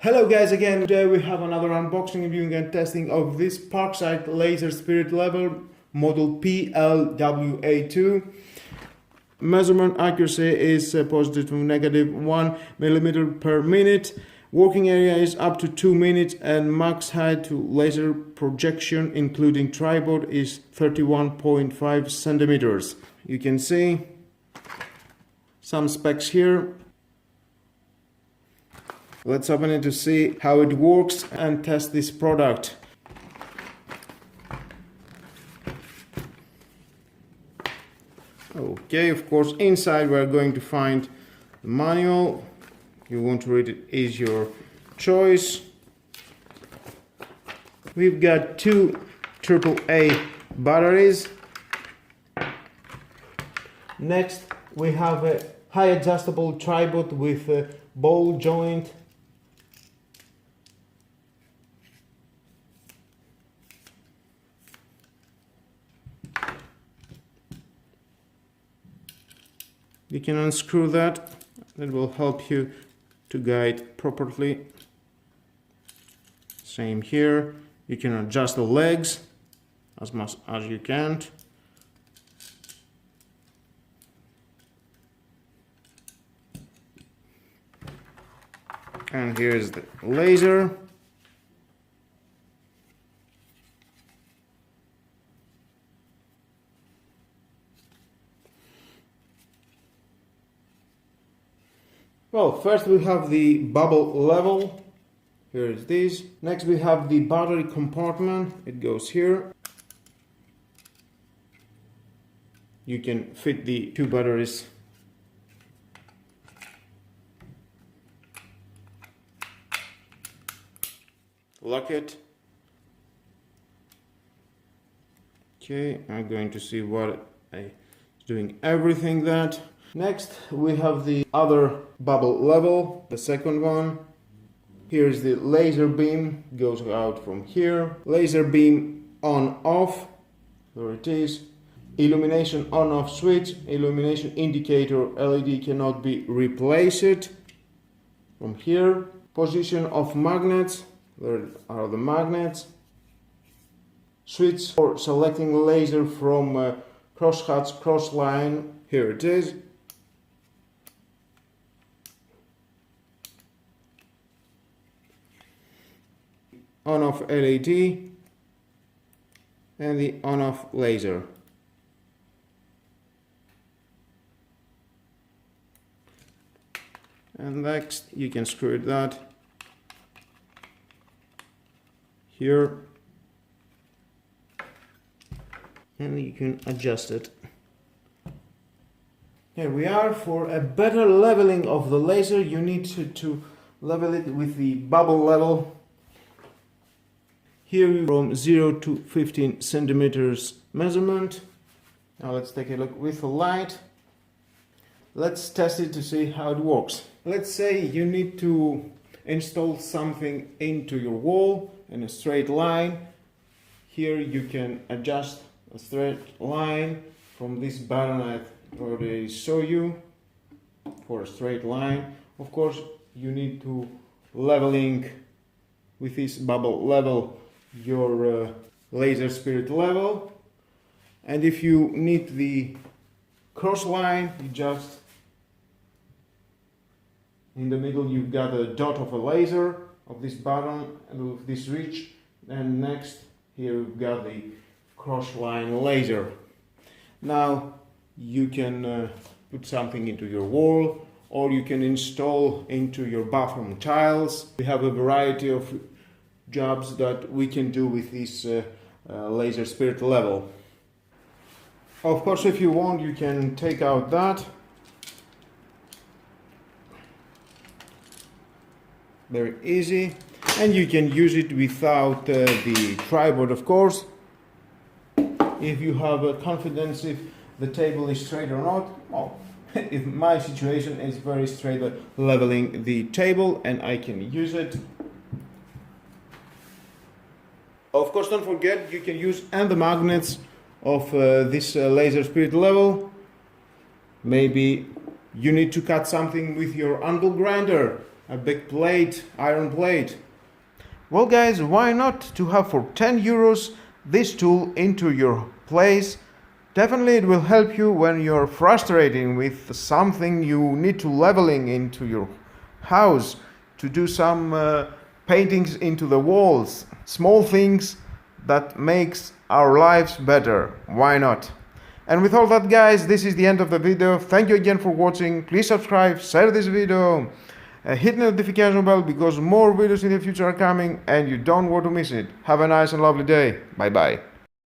Hello guys again, today we have another unboxing, reviewing and testing of this Parkside laser spirit level model PLW-A2. Measurement accuracy is positive to negative 1 millimeter per minute. Working area is up to 2 minutes and max height to laser projection including tripod is 31.5 centimeters. You can see some specs here. Let's open it to see how it works and test this product. Okay, of course, inside we're going to find the manual. If you want to read it, is your choice. We've got two AAA batteries. Next, we have a high adjustable tripod with a ball joint. You can unscrew that. That will help you to guide properly. Same here. You can adjust the legs as much as you can. And here's the laser. Well, first we have the bubble level. Here is this. Next we have the battery compartment. It goes here. You can fit the two batteries. Lock it. Okay, I'm going to see what I doing everything that. Next we have the other bubble level, the second one. Here's the laser beam, goes out from here. Laser beam on off, there it is. Illumination on off switch, illumination indicator LED cannot be replaced. From here, position of magnets, there are the magnets. Switch for selecting laser from crosshatch cross line, here it is. On-off LED and the on-off laser. And next you can screw that here and you can adjust it. Here we are. For a better leveling of the laser you need to level it with the bubble level. Here from 0 to 15 centimeters measurement. Now let's take a look with the light. Let's test it to see how it works. Let's say you need to install something into your wall in a straight line. Here you can adjust a straight line from this button I already showed you for a straight line. Of course you need to leveling with this bubble level your laser spirit level, and if you need the cross line, you just in the middle you've got a dot of a laser of this button and with this reach, and next here we've got the cross line laser. Now you can put something into your wall or you can install into your bathroom tiles. We have a variety of jobs that we can do with this laser spirit level. Of course, if you want, you can take out that. Very easy, and you can use it without the tripod, of course. If you have confidence if the table is straight or not. Well, in my situation it's very straight leveling the table and I can use it. Of course, don't forget you can use the magnets of this laser spirit level. Maybe you need to cut something with your angle grinder a big plate, iron plate. Well guys, why not to have for 10 euros this tool into your place? Definitely it will help you when you're frustrating with something you need to leveling into your house, to do some paintings into the walls, small things that makes our lives better. Why not? And with all that guys, this is the end of the video. Thank you again for watching. Please subscribe, share this video, hit the notification bell because more videos in the future are coming and you don't want to miss it. Have a nice and lovely day. Bye bye.